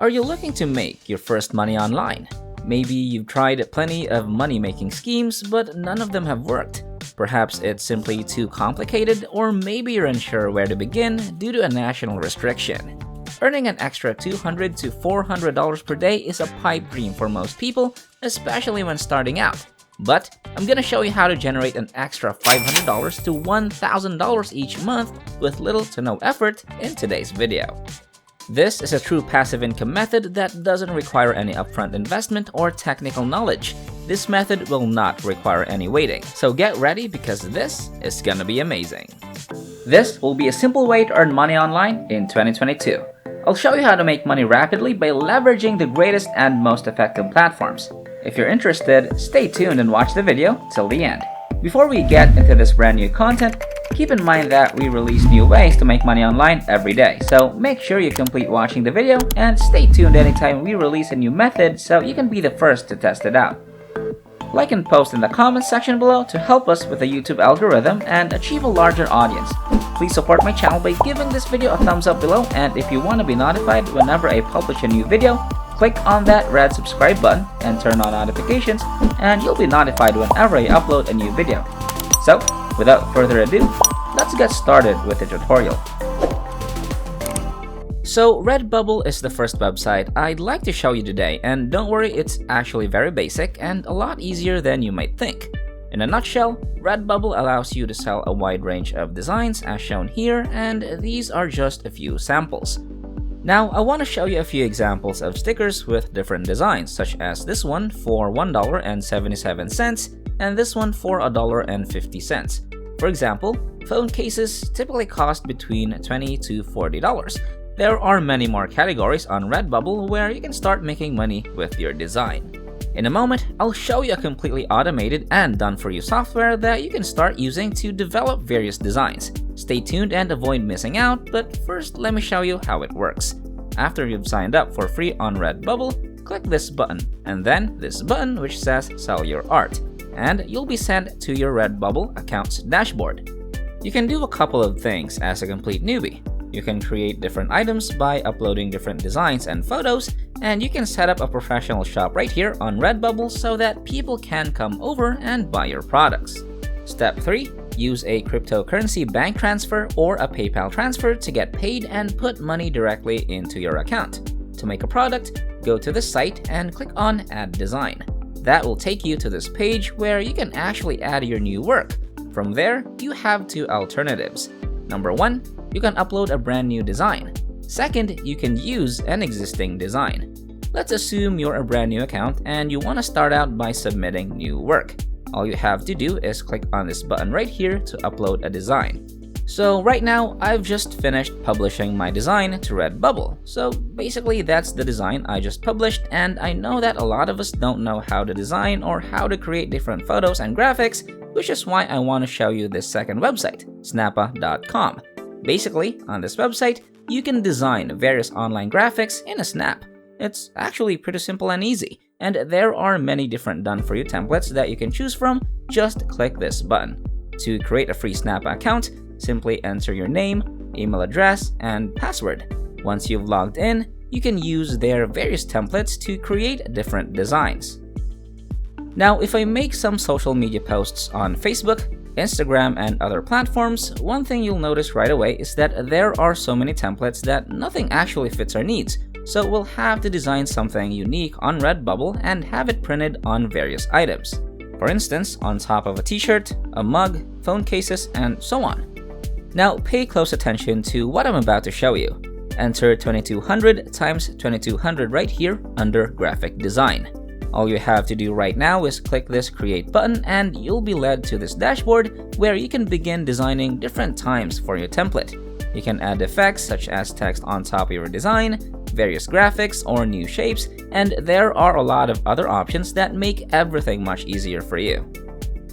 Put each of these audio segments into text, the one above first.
Are you looking to make your first money online? Maybe you've tried plenty of money-making schemes, but none of them have worked. Perhaps it's simply too complicated, or maybe you're unsure where to begin due to a national restriction. Earning an extra $200 to $400 per day is a pipe dream for most people, especially when starting out. But I'm gonna show you how to generate an extra $500 to $1,000 each month with little to no effort in today's video. This is a true passive income method that doesn't require any upfront investment or technical knowledge. This method will not require any waiting, so get ready because this is gonna be amazing. This will be a simple way to earn money online in 2022. I'll show you how to make money rapidly by leveraging the greatest and most effective platforms. If you're interested, stay tuned and watch the video till the end. Before we get into this brand new content, keep in mind that we release new ways to make money online every day, so make sure you complete watching the video and stay tuned anytime we release a new method so you can be the first to test it out. Like and post in the comments section below to help us with the YouTube algorithm and achieve a larger audience. Please support my channel by giving this video a thumbs up below, and if you want to be notified whenever I publish a new video, click on that red subscribe button and turn on notifications, and you'll be notified whenever I upload a new video. So, without further ado, let's get started with the tutorial. So Redbubble is the first website I'd like to show you today, and don't worry, it's actually very basic and a lot easier than you might think. In a nutshell, Redbubble allows you to sell a wide range of designs as shown here, and these are just a few samples. Now, I want to show you a few examples of stickers with different designs, such as this one for $1.77 and this one for $1.50. For example, phone cases typically cost between $20 to $40. There are many more categories on Redbubble where you can start making money with your design. In a moment, I'll show you a completely automated and done-for-you software that you can start using to develop various designs. Stay tuned and avoid missing out, but first let me show you how it works. After you've signed up for free on Redbubble, click this button, and then this button which says Sell Your Art, and you'll be sent to your Redbubble account's dashboard. You can do a couple of things as a complete newbie. You can create different items by uploading different designs and photos, and you can set up a professional shop right here on Redbubble so that people can come over and buy your products. Step 3. Use a cryptocurrency bank transfer or a PayPal transfer to get paid and put money directly into your account. To make a product, go to the site and click on Add Design. That will take you to this page where you can actually add your new work. From there, you have two alternatives. Number 1, you can upload a brand new design. Second, you can use an existing design. Let's assume you're a brand new account and you want to start out by submitting new work. All you have to do is click on this button right here to upload a design. So right now, I've just finished publishing my design to Redbubble. So basically that's the design I just published, and I know that a lot of us don't know how to design or how to create different photos and graphics, which is why I want to show you this second website, snappa.com. Basically, on this website, you can design various online graphics in a snap. It's actually pretty simple and easy, and there are many different done-for-you templates that you can choose from. Just click this button. To create a free Snappa account, simply enter your name, email address, and password. Once you've logged in, you can use their various templates to create different designs. Now, if I make some social media posts on Facebook, Instagram, and other platforms, one thing you'll notice right away is that there are so many templates that nothing actually fits our needs, so we'll have to design something unique on Redbubble and have it printed on various items. For instance, on top of a t-shirt, a mug, phone cases, and so on. Now, pay close attention to what I'm about to show you. Enter 2200 times 2200 right here under Graphic Design. All you have to do right now is click this Create button and you'll be led to this dashboard where you can begin designing different times for your template. You can add effects such as text on top of your design, various graphics or new shapes, and there are a lot of other options that make everything much easier for you.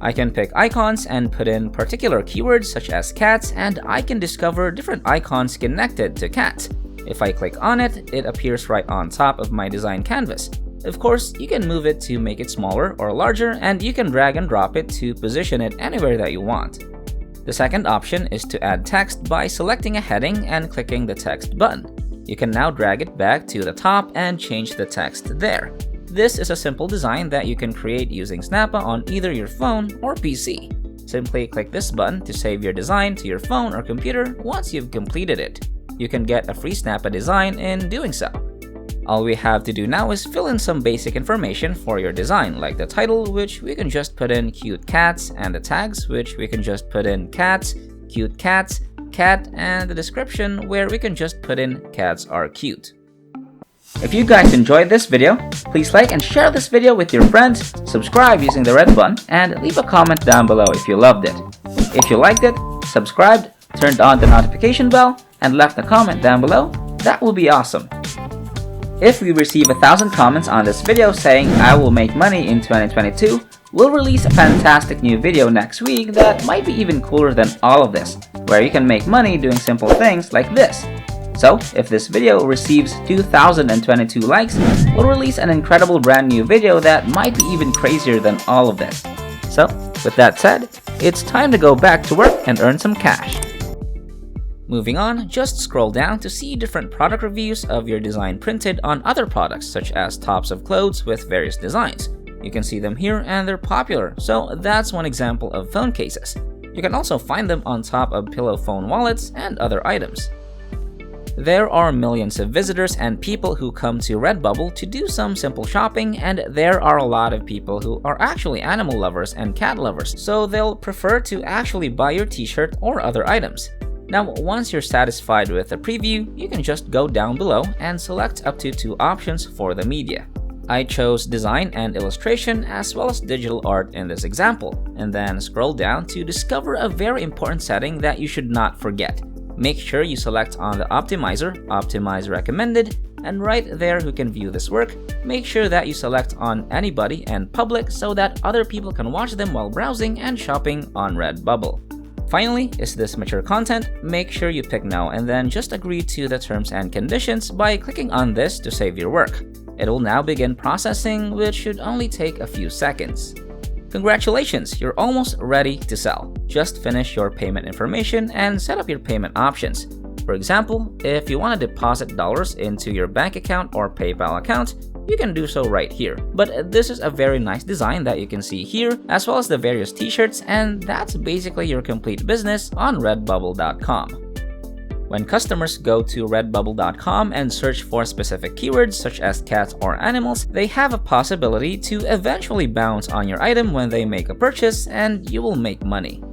I can pick icons and put in particular keywords such as cats, and I can discover different icons connected to cats. If I click on it, it appears right on top of my design canvas. Of course, you can move it to make it smaller or larger, and you can drag and drop it to position it anywhere that you want. The second option is to add text by selecting a heading and clicking the text button. You can now drag it back to the top and change the text there. This is a simple design that you can create using Snappa on either your phone or PC. Simply click this button to save your design to your phone or computer once you've completed it. You can get a free Snappa design in doing so. All we have to do now is fill in some basic information for your design, like the title, which we can just put in cute cats, and the tags, which we can just put in cats, cute cats, cat, and the description, where we can just put in cats are cute. If you guys enjoyed this video, please like and share this video with your friends, subscribe using the red button, and leave a comment down below if you loved it. If you liked it, subscribed, turned on the notification bell, and left a comment down below, that will be awesome. If we receive 1,000 comments on this video saying I will make money in 2022, we'll release a fantastic new video next week that might be even cooler than all of this, where you can make money doing simple things like this. So, if this video receives 2,022 likes, we'll release an incredible brand new video that might be even crazier than all of this. So, with that said, it's time to go back to work and earn some cash. Moving on, just scroll down to see different product reviews of your design printed on other products, such as tops of clothes with various designs. You can see them here and they're popular, so that's one example of phone cases. You can also find them on top of pillow phone wallets and other items. There are millions of visitors and people who come to Redbubble to do some simple shopping, and there are a lot of people who are actually animal lovers and cat lovers, so they'll prefer to actually buy your t-shirt or other items. Now, once you're satisfied with the preview, you can just go down below and select up to 2 options for the media. I chose design and illustration as well as digital art in this example, and then scroll down to discover a very important setting that you should not forget. Make sure you select on the optimizer, optimize recommended, and right there who can view this work, make sure that you select on anybody and public so that other people can watch them while browsing and shopping on Redbubble. Finally, is this mature content? Make sure you pick no and then just agree to the terms and conditions by clicking on this to save your work. It will now begin processing, which should only take a few seconds. Congratulations, you're almost ready to sell. Just finish your payment information and set up your payment options. For example, if you want to deposit dollars into your bank account or PayPal account, you can do so right here. But this is a very nice design that you can see here, as well as the various t-shirts, and that's basically your complete business on redbubble.com. When customers go to redbubble.com and search for specific keywords such as cats or animals, they have a possibility to eventually bounce on your item when they make a purchase, and you will make money.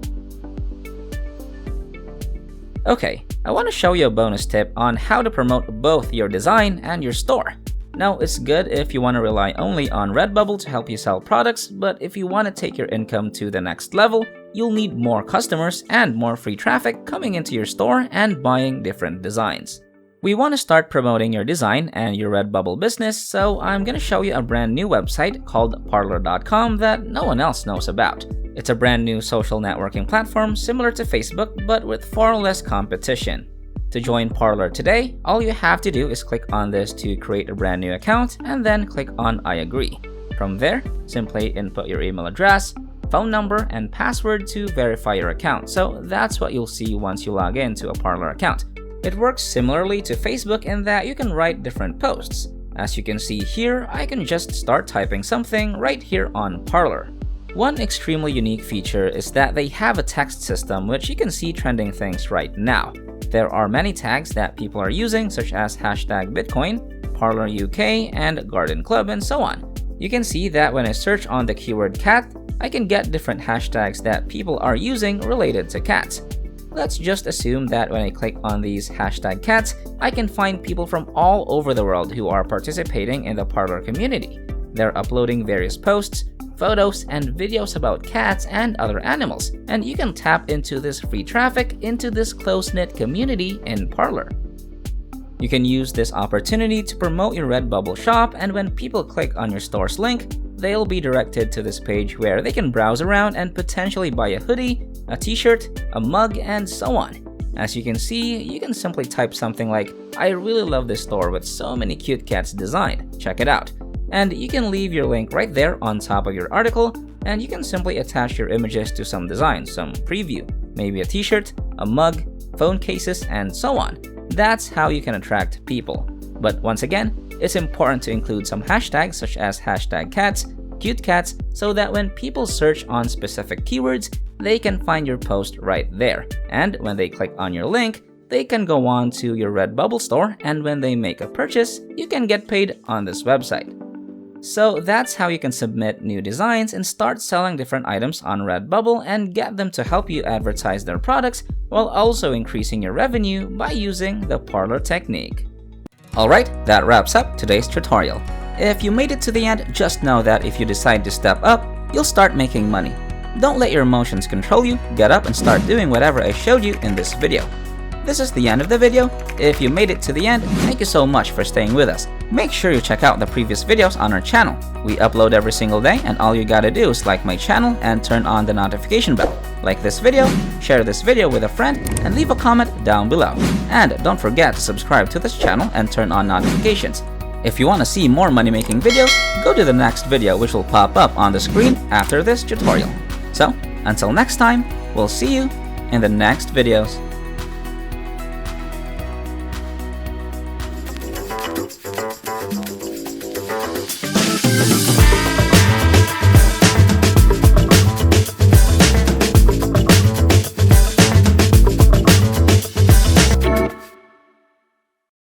Okay, I want to show you a bonus tip on how to promote both your design and your store. Now, it's good if you want to rely only on Redbubble to help you sell products, but if you want to take your income to the next level, you'll need more customers and more free traffic coming into your store and buying different designs. We want to start promoting your design and your Redbubble business, so I'm going to show you a brand new website called Parler.com that no one else knows about. It's a brand new social networking platform similar to Facebook, but with far less competition. To join Parler today, all you have to do is click on this to create a brand new account and then click on I agree. From there, simply input your email address, phone number, and password to verify your account. So that's what you'll see once you log into a Parler account. It works similarly to Facebook in that you can write different posts. As you can see here, I can just start typing something right here on Parler. One extremely unique feature is that they have a text system which you can see trending things right now. There are many tags that people are using such as hashtag Bitcoin, Parler UK, and Garden Club, and so on. You can see that when I search on the keyword cat, I can get different hashtags that people are using related to cats. Let's just assume that when I click on these hashtag cats, I can find people from all over the world who are participating in the Parler community. They're uploading various posts, photos, and videos about cats and other animals, and you can tap into this free traffic into this close-knit community in Parler. You can use this opportunity to promote your Redbubble shop, and when people click on your store's link, they'll be directed to this page where they can browse around and potentially buy a hoodie, a t-shirt, a mug, and so on. As you can see, you can simply type something like, "I really love this store with so many cute cats designed, check it out." And you can leave your link right there on top of your article, and you can simply attach your images to some design, some preview, maybe a t-shirt, a mug, phone cases, and so on. That's how you can attract people. But once again, it's important to include some hashtags such as hashtag cats, cute cats, so that when people search on specific keywords, they can find your post right there. And when they click on your link, they can go on to your Redbubble store, and when they make a purchase, you can get paid on this website. So that's how you can submit new designs and start selling different items on Redbubble and get them to help you advertise their products while also increasing your revenue by using the parlor technique. Alright, that wraps up today's tutorial. If you made it to the end, just know that if you decide to step up, you'll start making money. Don't let your emotions control you, get up and start doing whatever I showed you in this video. This is the end of the video. If you made it to the end, thank you so much for staying with us. Make sure you check out the previous videos on our channel. We upload every single day, and all you gotta do is like my channel and turn on the notification bell. Like this video, share this video with a friend, and leave a comment down below. And don't forget to subscribe to this channel and turn on notifications. If you want to see more money-making videos, go to the next video which will pop up on the screen after this tutorial. So, until next time, we'll see you in the next videos.